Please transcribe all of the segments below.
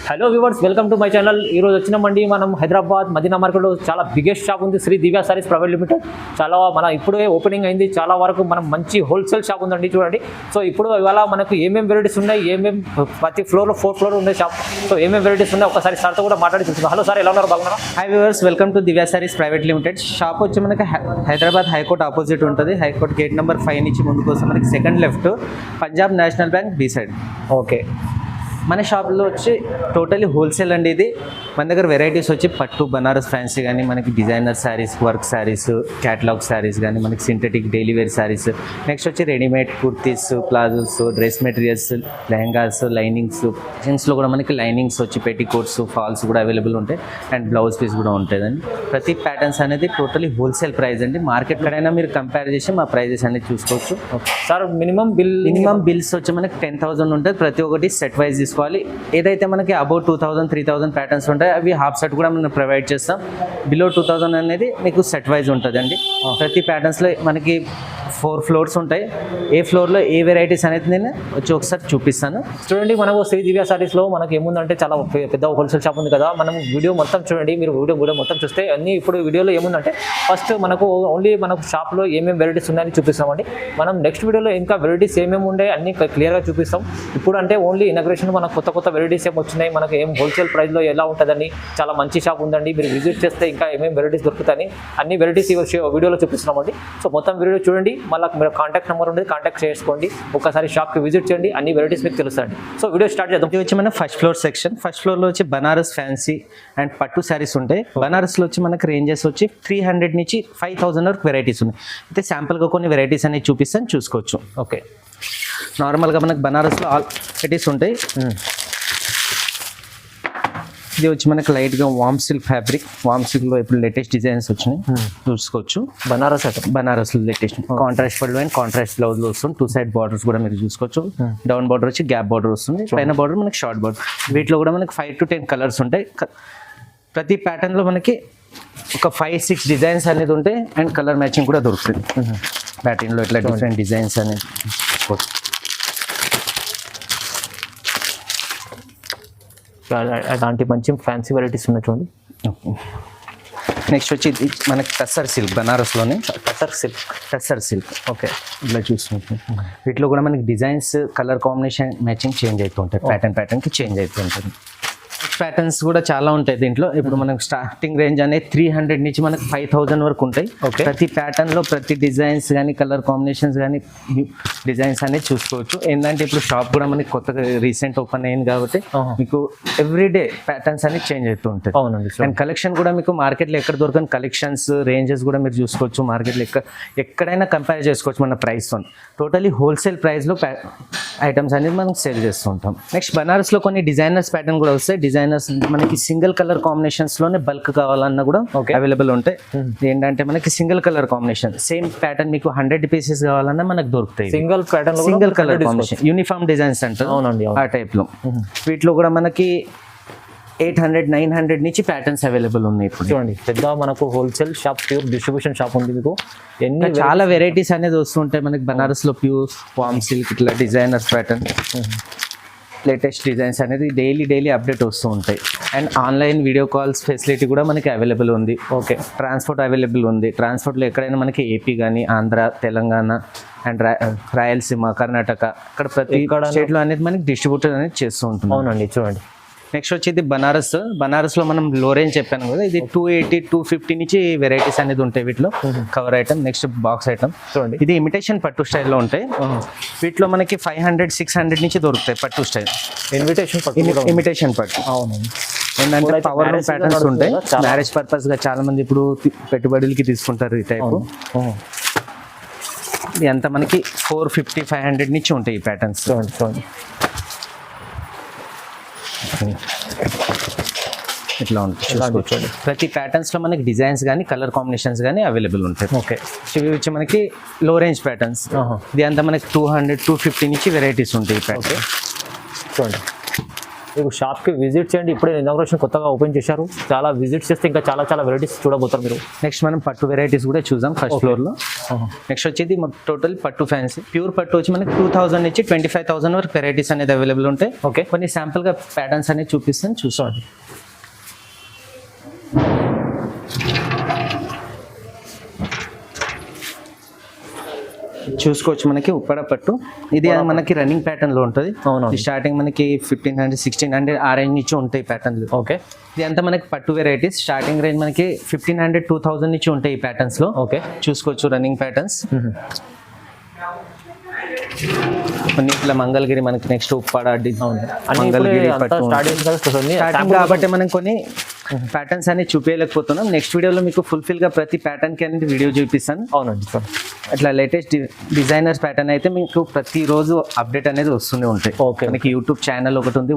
Hello viewers, welcome to my channel. ఈరోజు వచ్చినామండి మనం హైదరాబాద్ మదీనా మార్కెట్లో చాలా బిగ్గెస్ట్ షాప్ ఉంది, శ్రీ దివ్య సారీస్ ప్రైవేట్ లిమిటెడ్. చాలా మన ఇప్పుడే ఓపెనింగ్ అయింది. చాలా వరకు మనం మంచి హోల్సేల్ షాప్ ఉందండి, చూడండి. సో ఇప్పుడు ఇవాళ మనకు ఏమేమి వెరైటీస్ ఉన్నాయి, ప్రతి ఫ్లోర్లో 4 ఫ్లోర్ ఉండే షాప్. సో ఏమేమి వెరైటీస్ ఉన్నాయి ఒకసారి సార్తో కూడా మాట్లాడి చూస్తున్నాం. హలో సార్, ఎలా ఉన్నారు? బాగున్నారా? Hi viewers, welcome to Divya Sarees private limited. Shop వచ్చి మనకి హైదరాబాద్ హైకోర్ట్ ఆపోజిట్ ఉంటుంది. హైకోర్ట్ గేట్ నెంబర్ 5 నుంచి ముందుకు వస్తే మనకి second left, Punjab national bank B side. Okay, మన షాప్లో వచ్చి టోటలీ హోల్సేల్ అండి. ఇది మన దగ్గర వెరైటీస్ వచ్చి పట్టు, బనారస్ ఫ్యాన్సీ కానీ, మనకి designer saris, work saris, catalogue saris కానీ, మనకి synthetic daily wear saris, next వచ్చి readymade kurtis, palazzos, dress materials, lehengas, linings, జీన్స్లో కూడా మనకి లైనింగ్స్ వచ్చి పెట్టికోట్స్, ఫాల్స్ కూడా అవైలబుల్ ఉంటాయి అండ్ బ్లౌజ్ పీస్ కూడా ఉంటుందండి. ప్రతి ప్యాటర్న్స్ అనేది టోటలీ హోల్సేల్ ప్రైస్ అండి. మార్కెట్లోనైనా మీరు కంపేర్ చేసి మా ప్రైజెస్ అనేది చూసుకోవచ్చు. సార్ మినిమం బిల్స్ వచ్చి మనకి 10,000 ఉంటుంది. ప్రతి ఒక్కటి సెట్ వైజ్ తీసుకోవాలి. ఏదైతే మనకి అబౌట్ 2,000, 3,000 ప్యాటర్న్స్ ఉంటాయి, అవి హాఫ్ సెట్ కూడా మనం ప్రొవైడ్ చేస్తాం. బిలో 2,000 అనేది మీకు సెట్ వైజ్ ఉంటుందండి. ప్రతి ప్యాటర్న్స్లో మనకి 4 ఫ్లోర్స్ ఉంటాయి. ఏ ఫ్లోర్లో ఏ వెరైటీస్ అనేది నేను వచ్చి ఒకసారి చూపిస్తాను. చూడండి, మనకు శ్రీ దివ్య సారీస్లో మనకి ఏముందంటే చాలా పెద్ద హోల్సేల్ షాప్ ఉంది కదా. మనం వీడియో మొత్తం చూడండి. మీరు వీడియో మొత్తం చూస్తే అన్ని ఇప్పుడు వీడియోలో ఏముందంటే ఫస్ట్ మనకు ఓన్లీ మనకు షాప్లో ఏమేమి వెరైటీస్ ఉన్నాయని చూపిస్తామండి. మనం నెక్స్ట్ వీడియోలో ఇంకా వెరైటీస్ ఏమేమి ఉండే అన్ని క్లియర్గా చూపిస్తాం. ఇప్పుడు అంటే ఓన్లీ ఇనాగ్రేషన్ మనకు కొత్త వెరైటీస్ ఏమి వచ్చినాయి, మనకు ఏం హోల్సేల్ ప్రైస్లో ఎలా ఉంటుందని చాలా మంచి షాప్ ఉందండి. మీరు విజిట్ చేస్తే ఇంకా ఏమేమి వెరైటీస్ దొరుకుతాయని అన్ని వెరైటీస్ వీడియోలో చూపిస్తున్నామండి. సో మొత్తం వీడియో చూడండి. మళ్ళీ మీరు కాంటాక్ట్ నెంబర్ ఉండేది, కాంటాక్ట్ చేసుకోండి. ఒకసారి షాప్కి విజిట్ చేయండి, అన్ని వెరైటీస్ మీకు తెలుస్తాయండి. సో వీడియో స్టార్ట్ చేద్దాం. ఇది వచ్చి మన ఫస్ట్ ఫ్లోర్ సెక్షన్. ఫస్ట్ ఫ్లోర్లో వచ్చి బనారస్ ఫ్యాన్సీ అండ్ పట్టు శారీస్ ఉంటాయి. బనారస్లో వచ్చి మనకి రేంజెస్ వచ్చి 300 నుంచి 5,000 వరకు వెరైటీస్ ఉన్నాయి. అయితే శాంపుల్గా కొన్ని వెరైటీస్ అనేవి చూపిస్తాను, చూసుకోవచ్చు. ఓకే, నార్మల్గా మనకు బనారస్లో ఆల్ వెరైటీస్ ఉంటాయి. ఇది వచ్చి మనకి లైట్గా వామ్ సిల్క్ ఫ్యాబ్రిక్. వామ్ సిల్క్లో ఇప్పుడు లేటెస్ట్ డిజైన్స్ వచ్చినాయి, చూసుకోవచ్చు. బనారస్లో లేటెస్ట్ కాంట్రాస్ట్ పళ్ళు అండ్ కాంట్రాస్ట్ బ్లౌజ్లో వస్తుంది. 2 సైడ్ బార్డర్స్ కూడా మీరు చూసుకోవచ్చు. డౌన్ బార్డర్ వచ్చి గ్యాప్ బార్డర్ వస్తుంది, పైన బార్డర్ మనకి షార్ట్ బార్డర్. వీటిలో కూడా మనకి 5 to 10 కలర్స్ ఉంటాయి. ప్రతి ప్యాటర్న్లో మనకి ఒక 5-6 డిజైన్స్ అనేది ఉంటాయి అండ్ కలర్ మ్యాచింగ్ కూడా దొరుకుతుంది. ప్యాటర్న్లో ఇట్లా డిఫరెంట్ డిజైన్స్ అనేది చూసుకోవచ్చు. అలాంటి మంచి ఫ్యాన్సీ వెరైటీస్ ఉన్నాయి చూడండి. నెక్స్ట్ వచ్చి ఇది మనకి టస్సర్ సిల్క్, బనారస్లోనే టస్సర్ సిల్క్. ఓకే, ఇట్లా చూస్తుంటాం. వీటిలో కూడా మనకి designs, colour combination matching change అవుతుంటాయి. ప్యాటర్న్కి చేంజ్ అవుతుంటుంది. ప్యాటర్న్స్ కూడా చాలా ఉంటాయి దీంట్లో. ఇప్పుడు మనకు స్టార్టింగ్ రేంజ్ అనేది 300 నుంచి మనకు 5,000 వరకు ఉంటాయి. ప్రతి ప్యాటర్న్లో ప్రతి డిజైన్స్ కానీ, కలర్ కాంబినేషన్స్ కానీ, డిజైన్స్ అనేది చూసుకోవచ్చు. ఏంటంటే ఇప్పుడు షాప్ కూడా మనకి కొత్తగా రీసెంట్ ఓపెన్ అయింది కాబట్టి మీకు ఎవ్రీడే ప్యాటర్న్స్ అనేది చేంజ్ అవుతూ ఉంటాయి. అవునండి. అండ్ కలెక్షన్ కూడా మీకు మార్కెట్లో ఎక్కడ దొరకని కలెక్షన్స్, రేంజెస్ కూడా మీరు చూసుకోవచ్చు. మార్కెట్లో ఎక్కడైనా కంపేర్ చేసుకోవచ్చు మన ప్రైస్తో. టోటలీ హోల్సేల్ ప్రైస్లో ఐటమ్స్ అనేది మనం సేల్ చేస్తూ ఉంటాం. నెక్స్ట్ బనారస్లో కొన్ని డిజైనర్స్ ప్యాటర్న్ కూడా వస్తాయి. డిజైనర్స్ మనకి సింగిల్ కలర్ కాంబినేషన్స్ లోనే బల్క్ కావాలన్నా కూడా అవైలబుల్ ఉంటాయి. ఏంటంటే మనకి single colour combination same pattern మీకు 100 పీసెస్ కావాలన్నా మనకు దొరుకుతాయి. Single colour combination, uniform designs అంటారు. అవునండి, ఆ టైప్ లో. వీటిలో కూడా మనకి 800, 900 నుంచి ప్యాటర్న్స్ అవైలబుల్ ఉన్నాయి. ఇప్పుడు చూడండి, పెద్ద మనకు wholesale shop, pure distribution shop ఉంది. మీకు ఎన్ని చాలా వెరైటీస్ అనేది వస్తుంటాయి. మనకి బనారస్ లో ప్యూర్ వామ్ సిల్క్, ఇట్లా డిజైనర్స్ ప్యాటర్న్, లేటెస్ట్ డిజైన్స్ అనేది డైలీ అప్డేట్ వస్తూ ఉంటాయి. And online video calls facility కూడా మనకి అవైలబుల్ ఉంది. ఓకే, ట్రాన్స్పోర్ట్ అవైలబుల్ ఉంది. ట్రాన్స్పోర్ట్లో ఎక్కడైనా మనకి ఏపీ కానీ, ఆంధ్ర, తెలంగాణ అండ్ రాయలసీమ, కర్ణాటక, ఇక్కడ ప్రతి స్టేట్లో అనేది మనకి డిస్ట్రిబ్యూటర్ అనేది చేస్తూ ఉంటుంది. అవునండి, చూడండి. నెక్స్ట్ వచ్చి ఇది బనారస్లో మనం లో రేంజ్ చెప్పాను కదా, ఇది 280, 250 నుంచి వెరైటీస్ అనేది ఉంటాయి వీటిలో. Cover item, next box item చూడండి. ఇది ఇమిటేషన్ పట్టు స్టైల్లో ఉంటాయి. వీటిలో మనకి 500, 600 నుంచి దొరుకుతాయి పట్టు స్టైల్. ఇమిటేషన్ పట్టు. అవునండి. ఏంటంటే పవర్ లూమ్ ప్యాటర్న్స్ ఉంటాయి. మ్యారేజ్ పర్పస్ గా చాలా మంది ఇప్పుడు పెట్టుబడులకి తీసుకుంటారు ఈ టైప్. ఇది అంతా మనకి 450, 500 నుంచి ఉంటాయి ఈ ప్యాటర్న్స్. చూడండి, ఇట్లా ఉంటుంది. ప్రతి ప్యాటర్న్స్ లో మనకి డిజైన్స్ కానీ, కలర్ కాంబినేషన్స్ కానీ అవైలబుల్ ఉంటాయి. ఓకే, ఇవి వచ్చి మనకి లో రేంజ్ ప్యాటర్న్స్. ఇది అంతా మనకి 200, 250 నుంచి వెరైటీస్ ఉంటాయి ఈ ప్యాటర్న్. చూడండి. మీకు షాప్కి విజిట్ చేయండి. ఇప్పుడే ఇనాగ్రేషన్ కొత్తగా ఓపెన్ చేశారు. చాలా విజిట్ చేస్తే ఇంకా చాలా చాలా వెరైటీస్ చూడబోతారు మీరు. నెక్స్ట్ మనం పట్టు వెరైటీస్ కూడా చూద్దాం ఫస్ట్ ఫ్లోర్లో. నెక్స్ట్ వచ్చేది టోటల్ పట్టు ఫ్యాన్సీ ప్యూర్ పట్టు వచ్చి మనకి 2000 నుంచి 25,000 వరకు వెరైటీస్ అనేది అవైలబుల్ ఉంటాయి. ఓకే, కొన్ని శాంపుల్గా ప్యాటర్న్స్ అనేది చూపిస్తాను, చూసుకోండి. చూసుకోవచ్చు మనకి ఉప్పడ పట్టు ఇది మనకి రన్నింగ్ ప్యాటర్న్ లో ఉంటుంది. స్టార్టింగ్ మనకి 1500 1600 ఆ రేంజ్ నుంచి ఉంటాయి ప్యాటర్న్లు. ఓకే, ఇది అంతా మనకి పట్టు వెరైటీస్. స్టార్టింగ్ రేంజ్ మనకి 1500 2000 నుంచి ఉంటాయి ఈ ప్యాటర్న్స్ లో. ఓకే, చూసుకోవచ్చు రన్నింగ్ ప్యాటర్న్స్. కొన్ని ఇట్లా మంగళగిరి మనకి నెక్స్ట్ ఉప్పాడ మంగళగిరి పట్టు స్టార్టింగ్ కాబట్టి మనం కొన్ని ప్యాటర్న్స్ అనేది చూపించలేకపోతున్నాం. నెక్స్ట్ వీడియోలో మీకు ఫుల్ఫిల్ గా ప్రతి ప్యాటర్న్ కి అనేది వీడియో చూపిస్తాను. అవునండి, అట్లా లేటెస్ట్ డిజైనర్స్ ప్యాటర్న్ అయితే మీకు ప్రతిరోజు అప్డేట్ అనేది వస్తూనే ఉంటాయి. ఓకే, మనకి యూట్యూబ్ ఛానల్ ఒకటి ఉంది,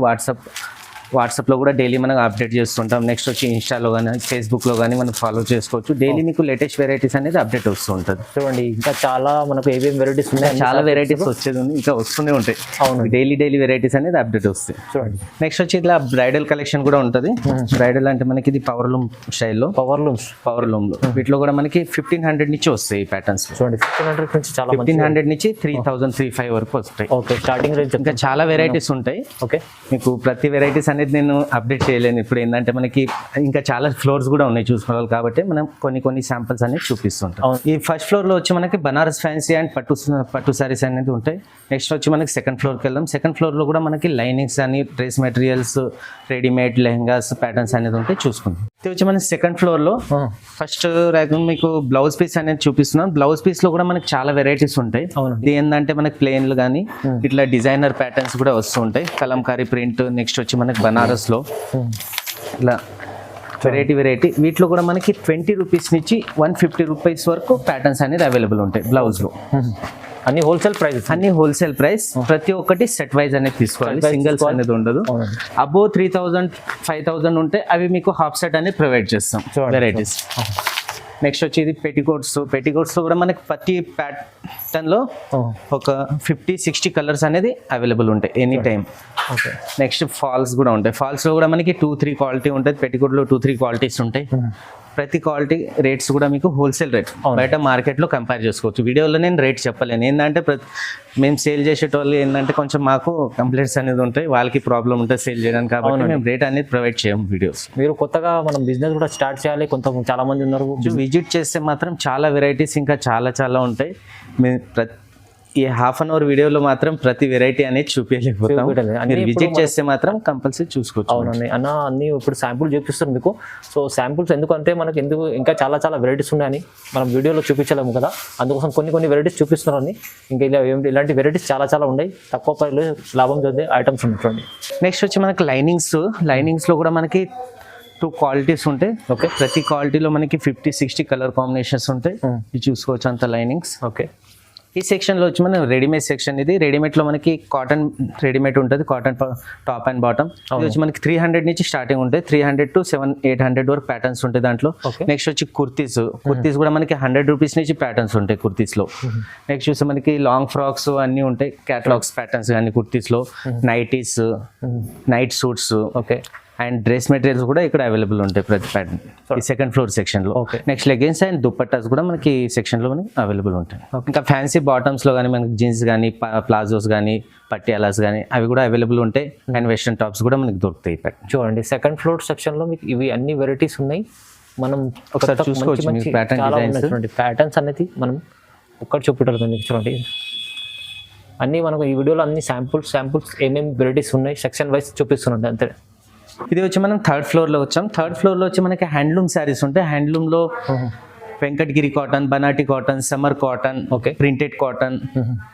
వాట్సాప్లో కూడా డైలీ మనం అప్డేట్ చేస్తుంటాం. నెక్స్ట్ వచ్చి ఇన్స్టాలో కానీ ఫేస్బుక్లో కానీ మనం ఫాలో చేసుకోవచ్చు. డైలీ మీకు లేటెస్ట్ వెరైటీస్ అనేది అప్డేట్ వస్తూ ఉంటుంది. చూడండి ఇంకా చాలా మనకు ఏమేమి వెరైటీస్ ఉన్నాయి, చాలా వెరైటీస్ వచ్చేది ఉంది, ఇంకా వస్తూనే ఉంటాయి. అవును, డైలీ వెరైటీస్ అనేది అప్డేట్ వస్తాయి. చూడండి నెక్స్ట్ వచ్చి ఇట్లా బ్రైడల్ కలెక్షన్ కూడా ఉంటుంది. బ్రైడల్ అంటే మనకి ఇది పవర్ లూమ్ స్టైల్లో, పవర్ లూమ్లో వీటిలో కూడా మనకి 1500 నుంచి వస్తాయి ఈ ప్యాటర్న్స్. చూడండి 1500 నుంచి చాలా 1500 నుంచి 3000 35 వరకు వస్తాయి. ఓకే, స్టార్టింగ్ రేంజ్ ఇంకా చాలా వెరైటీస్ ఉంటాయి. ఓకే, మీకు ప్రతి వెరైటీస్ అనేది నేను అప్డేట్ చేయలేను. ఇప్పుడు ఏంటంటే మనకి ఇంకా చాలా ఫ్లోర్స్ కూడా ఉన్నాయి చూసుకోవాలి, కాబట్టి మనం కొన్ని శాంపిల్స్ అనేది చూపిస్తుంటాం. ఈ ఫస్ట్ ఫ్లోర్ లో వచ్చి మనకి బనారస్ ఫ్యాన్సీ అండ్ పట్టు సారీస్ అనేది ఉంటాయి. నెక్స్ట్ వచ్చి మనకి సెకండ్ ఫ్లోర్కి వెళ్దాం. సెకండ్ ఫ్లోర్ లో కూడా మనకి లైనింగ్స్ అని dress materials readymade lehengas patterns అనేది ఉంటాయి. చూసుకుందాం. ఇది వచ్చి మనకి సెకండ్ ఫ్లోర్ లో ఫస్ట్ ర్యాక్ మీకు బ్లౌజ్ పీస్ అనేది చూపిస్తున్నాం. బ్లౌజ్ పీస్ లో కూడా మనకి చాలా వెరైటీస్ ఉంటాయి. ఇది ఏంటంటే మనకి ప్లెయిన్లు కానీ ఇట్లా డిజైనర్ ప్యాటర్న్స్ కూడా వస్తూ ఉంటాయి. కలంకారీ ప్రింట్. నెక్స్ట్ వచ్చి మనకి బనారస్ లో ఇలా వెరైటీ వీటిలో కూడా మనకి 20 రూపీస్ నుంచి 150 రూపీస్ వరకు ప్యాటర్న్స్ అనేది అవైలబుల్ ఉంటాయి. బ్లౌజ్ లో అన్ని హోల్సేల్ ప్రైస్, ప్రతి ఒక్కటి సెట్ వైజ్ అనేది తీసుకోవాలి, సింగిల్స్ అనేది ఉండదు. అబోవ్ 3000 5000 ఉంటే అవి మీకు హాఫ్ సెట్ అనేది ప్రొవైడ్ చేస్తాం వెరైటీస్. నెక్స్ట్ వచ్చి ఇది పెట్టికోట్స్ లో కూడా మనకి ప్రతి ప్యాటర్న్ లో ఒక 50-60 కలర్స్ అనేది అవైలబుల్ ఉంటాయి ఎనీ టైం. నెక్స్ట్ ఫాల్స్ కూడా ఉంటాయి. ఫాల్స్ లో కూడా మనకి 2-3 క్వాలిటీ ఉంటుంది. పెట్టికోట్ లో 2-3 క్వాలిటీస్ ఉంటాయి. ప్రతి క్వాలిటీ రేట్స్ కూడా మీకు హోల్సేల్ రేట్, బయట మార్కెట్లో కంపేర్ చేసుకోవచ్చు. వీడియోలో నేను రేట్ చెప్పలేను, ఏంటంటే మేము సేల్ చేసేటోళ్ళు ఏంటంటే కొంచెం మాకు కంప్లైంట్స్ అనేది ఉంటాయి, వాళ్ళకి ప్రాబ్లం ఉంటుంది సేల్ చేయడానికి, కాబట్టి మేము రేట్ అనేది ప్రొవైడ్ చేయము వీడియోస్. మీరు కొత్తగా మనం బిజినెస్ కూడా స్టార్ట్ చేయాలి, చాలా మంది ఉన్నారు. విజిట్ చేస్తే మాత్రం చాలా వెరైటీస్ ఇంకా చాలా ఉంటాయి. ఈ హాఫ్ అన్ అవర్ వీడియోలో మాత్రం ప్రతి వెరైటీ అనేది చూపించలేకపోతాం. మీరు విజిట్ చేస్తే మాత్రం కంపల్సరీ చూసుకోవచ్చు. అవునండి అన్న, అన్ని ఇప్పుడు శాంపుల్ చూపిస్తారు మీకు. సో శాంపుల్స్ ఎందుకంటే మనకి ఇంకా చాలా వెరైటీస్ ఉన్నాయని మనం వీడియోలో చూపించలేము కదా, అందుకోసం కొన్ని వెరైటీస్ చూపిస్తున్నారని. ఇంకా ఇలాంటి వెరైటీస్ చాలా ఉన్నాయి. తక్కువ ప్రైస్లో లాభం చదివే ఐటమ్స్ ఉంటుంది. నెక్స్ట్ వచ్చి మనకి లైనింగ్స్లో కూడా మనకి 2 క్వాలిటీస్ ఉంటాయి. ఓకే, ప్రతి క్వాలిటీలో మనకి 50-60 కలర్ కాంబినేషన్స్ ఉంటాయి. ఇది చూసుకోవచ్చు అంత లైనింగ్స్. ఓకే, ఈ సెక్షన్లో వచ్చి మనం రెడీమేడ్ సెక్షన్. ఇది రెడీమేడ్లో మనకి కాటన్ రెడీమేడ్ ఉంటుంది, కాటన్ టాప్ అండ్ బాటమ్. ఇది వచ్చి మనకి 300 నుంచి స్టార్టింగ్ ఉంటాయి. 300 to 700-800 వరకు ప్యాటర్న్స్ ఉంటాయి దాంట్లో. నెక్స్ట్ వచ్చి కుర్తీస్ కూడా మనకి 100 రూపీస్ నుంచి ప్యాటర్న్స్ ఉంటాయి కుర్తీస్లో. నెక్స్ట్ చూస్తే మనకి లాంగ్ ఫ్రాక్స్ అన్నీ ఉంటాయి, క్యాటలాగ్స్ ప్యాటర్న్స్ కానీ కుర్తీస్లో. Nighties, night suits, okay, and dress materials కూడా ఇక్కడ అవైలబుల్ ఉంటాయి ప్రతి ప్యాటర్న్ ఈ సెకండ్ ఫ్లోర్ సెక్షన్లో. నెక్స్ట్ లెగిన్స్ అండ్ దుపట్టాస్ కూడా మనకి ఈ సెక్షన్లో మనకి అవైలబుల్ ఉంటాయి. ఇంకా ఫ్యాన్సీ బాటమ్స్లో కానీ మనకి జీన్స్ కానీ ప్లాజోస్ కానీ పట్యాలాస్ కానీ అవి కూడా అవైలబుల్ ఉంటాయి. అండ్ వెస్ట్రన్ టాప్స్ కూడా మనకి దొరుకుతాయి. చూడండి సెకండ్ ఫ్లోర్ సెక్షన్లో మీకు ఇవి అన్ని వెరైటీస్ ఉన్నాయి. మనం ఒకసారి చూసుకోవచ్చు. ప్యాటర్న్స్ అనేది మనం ఒక్కటి చూపెట్టాలి మీకు. చూడండి అన్నీ మనకు ఈ వీడియోలో అన్ని శాంపుల్స్ ఏమేమి వెరైటీస్ ఉన్నాయి సెక్షన్ వైజ్ చూపిస్తున్నాండి అంతే. ఇది వచ్చి మనం థర్డ్ ఫ్లోర్లో వచ్చాం. థర్డ్ ఫ్లోర్లో వచ్చి మనకి హ్యాండ్లూమ్ శారీస్ ఉంటాయి. హ్యాండ్లూమ్లో Venkatagiri cotton, Banati cotton, summer cotton, okay, printed cotton,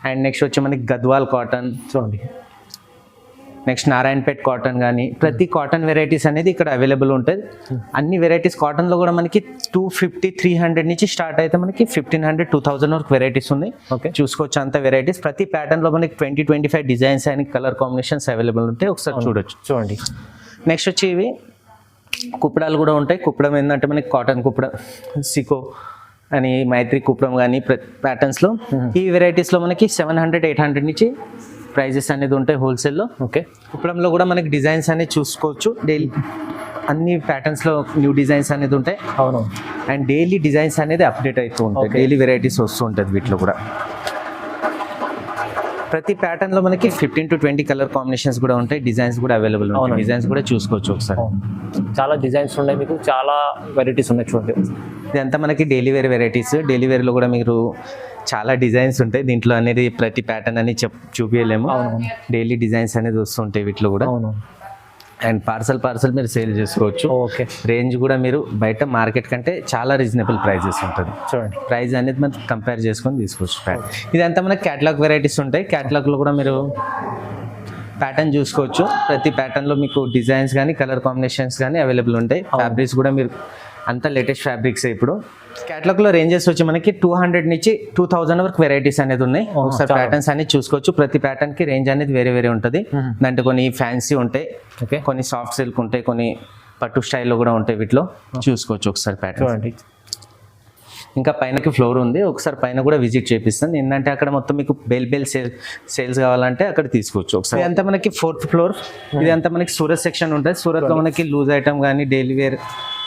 and next వచ్చి మనకి గద్వాల్ కాటన్. చూడండి నెక్స్ట్ నారాయణపేట్ కాటన్ కానీ ప్రతి కాటన్ వెరైటీస్ అనేది ఇక్కడ అవైలబుల్ ఉంటుంది. అన్ని వెరైటీస్ కాటన్లో కూడా మనకి 250-300 నుంచి స్టార్ట్ అయితే మనకి 1500-2000 వరకు వెరైటీస్ ఉన్నాయి. ఓకే, చూసుకోవచ్చు అంత వెరైటీస్. ప్రతి ప్యాటర్న్లో మనకి 20-25 designs and colour combinations available ఉంటాయి. ఒకసారి చూడండి. నెక్స్ట్ వచ్చి ఇవి కుప్పడాలు కూడా ఉంటాయి. కుప్పడం ఏంటంటే మనకి కాటన్ కుప్పడం, సికో అని మైత్రి కుప్పడం కానీ ప్యాటర్న్స్లో ఈ వెరైటీస్లో మనకి 700-800 నుంచి ప్రైజెస్ అనేది ఉంటాయి హోల్సేల్లో. ఓకే. కుప్పడంలో కూడా మనకి డిజైన్స్ అనేది చూసుకోవచ్చు. డైలీ అన్ని ప్యాటర్న్స్లో న్యూ డిజైన్స్ అనేది ఉంటాయి. అవును. అండ్ డైలీ డిజైన్స్ అనేది అప్డేట్ అవుతూ ఉంటాయి. డైలీ వెరైటీస్ వస్తూ ఉంటుంది వీటిలో కూడా. ప్రతి ప్యాటర్న్లో మనకి 15 to 20 కలర్ కాంబినేషన్స్ కూడా ఉంటాయి. డిజైన్స్ కూడా అవైలబుల్ ఉంటాయి. డిజైన్స్ కూడా చూసుకోవచ్చు ఒకసారి. చాలా డిజైన్స్ ఉన్నాయి, మీకు చాలా వెరైటీస్ ఉన్నాయి చూడండి. ఇదంతా మనకి డైలీ వేర్ వెరైటీస్. డైలీ వేర్లో కూడా మీరు చాలా డిజైన్స్ ఉంటాయి. దీంట్లో అనేది ప్రతి ప్యాటర్న్ అని చూపించలేము. డైలీ డిజైన్స్ అనేది వస్తుంటాయి వీటిలో కూడా. అవును. అండ్ పార్సల్ మీరు సేల్ చేసుకోవచ్చు. ఓకే. రేంజ్ కూడా మీరు బయట మార్కెట్ కంటే చాలా రీజనబుల్ ప్రైజెస్ ఉంటుంది. చూడండి, ప్రైస్ అనేది మనం కంపేర్ చేసుకొని తీసుకోవచ్చు. ఇదంతా మనకి క్యాటలాగ్ వెరైటీస్ ఉంటాయి. క్యాటలాగ్లో కూడా మీరు ప్యాటర్న్ చూసుకోవచ్చు. ప్రతి ప్యాటర్న్లో మీకు డిజైన్స్ కానీ కలర్ కాంబినేషన్స్ కానీ అవైలబుల్ ఉంటాయి. ఫ్యాబ్రిక్స్ కూడా మీరు అంతా లేటెస్ట్ ఫ్యాబ్రిక్స్. ఇప్పుడు క్యాటలాగ్లో రేంజెస్ వచ్చి మనకి 200 నుంచి 2000 వరకు వెరైటీస్ అనేది ఉన్నాయి. ఒకసారి ప్యాటర్న్స్ అనేది చూసుకోవచ్చు. ప్రతి ప్యాటర్న్ కి రేంజ్ అనేది వేరే వేరే ఉంటుంది. దాంట్లో కొన్ని ఫ్యాన్సీ ఉంటాయి, కొన్ని సాఫ్ట్ సిల్క్ ఉంటాయి, కొన్ని పట్టు స్టైల్లో కూడా ఉంటాయి. వీటిలో చూసుకోవచ్చు ఒకసారి ప్యాటర్న్. ఇంకా పైనకి ఫ్లోర్ ఉంది, ఒకసారి పైన కూడా విజిట్ చేపిస్తాను. ఏంటంటే అక్కడ మొత్తం మీకు బెల్ సేల్స్ కావాలంటే అక్కడ తీసుకోవచ్చు ఒకసారి. ఇదంతా మనకి 4th ఫ్లోర్. ఇదంతా మనకి సూరత్ సెక్షన్ ఉంటుంది. సూరత్లో మనకి లూజ్ ఐటమ్ కానీ డైలీ వేర్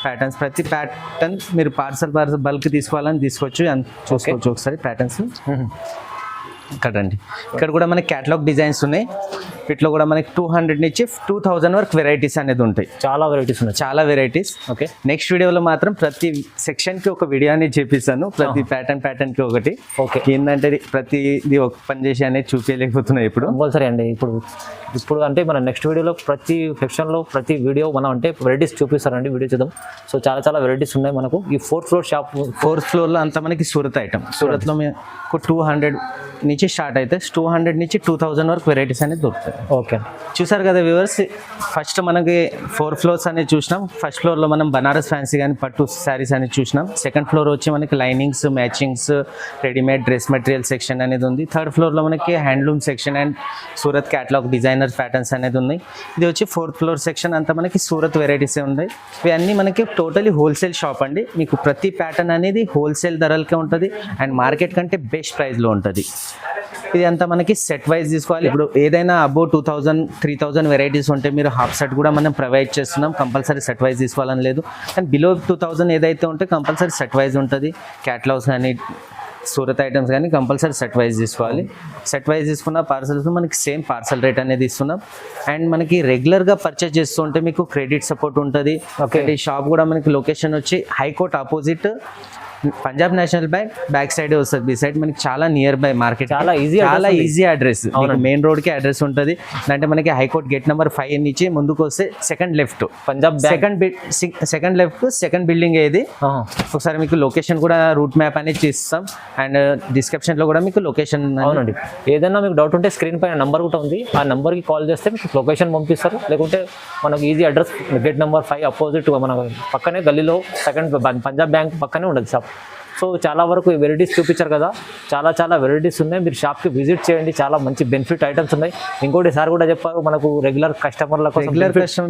ప్యాటర్న్స్, ప్రతి ప్యాటర్న్ మీరు పార్సల్ బల్క్ తీసుకోవాలని తీసుకోవచ్చు. చూసుకోవచ్చు ఒకసారి ప్యాటర్న్స్. ఇక్కడ రండి. ఇక్కడ కూడా మనకి క్యాటలాగ్ డిజైన్స్ ఉన్నాయి. వీటిలో కూడా మనకి 200 నుంచి 2000 వరకు వెరైటీస్ అనేది ఉంటాయి. చాలా వెరైటీస్ ఉన్నాయి, చాలా వెరైటీస్. ఓకే. నెక్స్ట్ వీడియోలో మాత్రం ప్రతి సెక్షన్కి ఒక వీడియో అనేది చేపిస్తాను. ప్రతి ప్యాటర్న్కి ఒకటి. ఓకే. ఏంటంటే ప్రతిది ఒక పని చేసి అనేది చూపించలేకపోతున్నాయి ఇప్పుడు. కంపల్సరీ అండి. ఇప్పుడు అంటే మన నెక్స్ట్ వీడియోలో ప్రతి సెక్షన్లో ప్రతి వీడియో మనం అంటే వెరైటీస్ చూపిస్తారండి. వీడియో చూద్దాం. సో చాలా వెరైటీస్ ఉన్నాయి మనకు. ఈ 4th ఫ్లోర్ షాప్, 4th ఫ్లోర్లో అంతా మనకి సూరత్ ఐటమ్. సూరత్లో మీకు 200 నుంచి స్టార్ట్ అయితే 200 నుంచి 2000 వరకు వెరైటీస్ అనేది దొరుకుతాయి. ఓకే. చూసారు కదా వ్యూవర్స్, ఫస్ట్ మనకి 4 ఫ్లోర్స్ అనేది చూసినాం. ఫస్ట్ ఫ్లోర్లో మనం బనారస్ ఫ్యాన్సీ కానీ పట్టు శారీస్ అనేది చూసినాం. సెకండ్ ఫ్లోర్ వచ్చి మనకి linings, matchings, readymade dress material section అనేది ఉంది. థర్డ్ ఫ్లోర్లో మనకి handloom section and Surat catalogue designer patterns అనేది ఉన్నాయి. ఇది వచ్చి 4th ఫ్లోర్ సెక్షన్. అంతా మనకి సూరత్ వెరైటీసే ఉన్నాయి. ఇవన్నీ మనకి టోటలీ హోల్సేల్ షాప్ అండి. మీకు ప్రతి ప్యాటర్న్ అనేది హోల్సేల్ ధరలకే ఉంటుంది అండ్ మార్కెట్ కంటే బెస్ట్ ప్రైస్లో ఉంటుంది. ఇది అంతా మనకి సెట్ వైజ్ తీసుకోవాలి. ఇప్పుడు ఏదైనా అబౌవ్ 2000, 3000 వెరైటీస్ ఉంటే మీరు హాఫ్ సెట్ కూడా మనం ప్రొవైడ్ చేస్తున్నాం. కంపల్సరీ సెట్ వైజ్ తీసుకోవాలని లేదు. అండ్ బిలో 2000 ఏదైతే ఉంటే కంపల్సరీ సెట్ వైజ్ ఉంటుంది. క్యాటలాగ్స్ కానీ సూరత్ ఐటమ్స్ కానీ కంపల్సరీ సెట్ వైజ్ తీసుకోవాలి. సెట్ వైజ్ తీసుకున్న పార్సల్స్ మనకి సేమ్ పార్సల్ రేట్ అనేది ఇస్తున్నాం. అండ్ మనకి రెగ్యులర్గా పర్చేస్ చేస్తుంటే మీకు క్రెడిట్ సపోర్ట్ ఉంటుంది. ఈ షాప్ కూడా మనకి లొకేషన్ వచ్చి high court opposite Punjab national bank back side వస్తుంది. బి సైడ్ మనకి చాలా నియర్ బై మార్కెట్, చాలా ఈజీ అడ్రస్. మెయిన్ రోడ్ కి అడ్రస్ ఉంటుంది. అంటే మనకి హైకోర్ట్ గేట్ నెంబర్ 5 నుంచి ముందుకు వస్తే second left Punjab second left second building ఏది. ఒకసారి మీకు లొకేషన్ కూడా రూట్ మ్యాప్ అనేది చేస్తాం అండ్ డిస్క్రిప్షన్ లో కూడా మీకు లొకేషన్. అవునండి. ఏదైనా మీకు డౌట్ ఉంటే స్క్రీన్ పైన నంబర్ కూడా ఉంది. ఆ నంబర్ కి కాల్ చేస్తే మీకు లొకేషన్ పంపిస్తారు. లేకుంటే మనకు easy address gate number 5 opposite మన పక్కనే గల్లీలో సెకండ్ పంజాబ్ బ్యాంక్ పక్కనే ఉండదు షాప్. సో చాలా వరకు వెరైటీస్ చూపించారు కదా, చాలా వెరైటీస్ ఉన్నాయి. మీరు షాప్కి విజిట్ చేయండి. చాలా మంచి బెనిఫిట్ ఐటమ్స్ ఉన్నాయి. ఇంకోటి సార్ కూడా చెప్పారు, మనకు రెగ్యులర్ కస్టమర్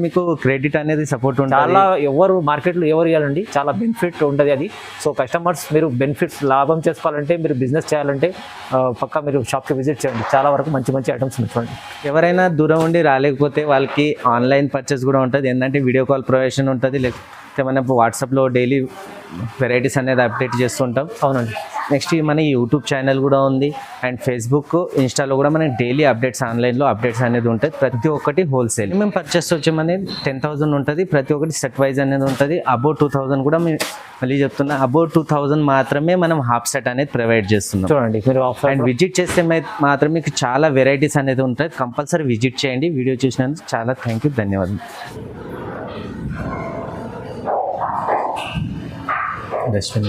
మీకు క్రెడిట్ అనేది సపోర్ట్ ఉంటుంది. చాలా ఎవరు మార్కెట్లో ఎవరు ఇవ్వాలండి, చాలా బెనిఫిట్ ఉంటుంది అది. సో కస్టమర్స్ మీరు బెనిఫిట్స్ లాభం చేసుకోవాలంటే, మీరు బిజినెస్ చేయాలంటే పక్కా మీరు షాప్కి విజిట్ చేయండి. చాలా వరకు మంచి ఐటమ్స్ ఉన్నాయి చూడండి. ఎవరైనా దూరం ఉండి రాలేకపోతే వాళ్ళకి ఆన్లైన్ పర్చేస్ కూడా ఉంటుంది. ఏంటంటే వీడియో కాల్ ప్రొవైషన్ ఉంటుంది. లేకపోతే మనం వాట్సాప్లో డైలీ వెరైటీస్ అనేది అప్డేట్ చేస్తుంటాం. అవునండి. నెక్స్ట్ మన యూట్యూబ్ ఛానల్ కూడా ఉంది అండ్ ఫేస్బుక్, ఇన్స్టాలో కూడా మనకి డైలీ అప్డేట్స్, ఆన్లైన్లో అప్డేట్స్ అనేది ఉంటుంది. ప్రతి ఒక్కటి హోల్సేల్. మేము పర్చేస్ వచ్చేమనేది 10,000 ఉంటుంది. ప్రతి ఒక్కటి సెట్ వైజ్ అనేది ఉంటుంది. అబౌవ్ 2000 కూడా మేము మళ్ళీ చెప్తున్నా, అబౌవ్ 2000 మాత్రమే మనం హాఫ్ సెట్ అనేది ప్రొవైడ్ చేస్తున్నాం. చూడండి మీరు అండ్ విజిట్ చేస్తే మాత్రం మీకు చాలా వెరైటీస్ అనేది ఉంటుంది. కంపల్సరీ విజిట్ చేయండి. వీడియో చూసినందుకు చాలా థ్యాంక్ యూ, ధన్యవాదాలు. డస్ట్బిన్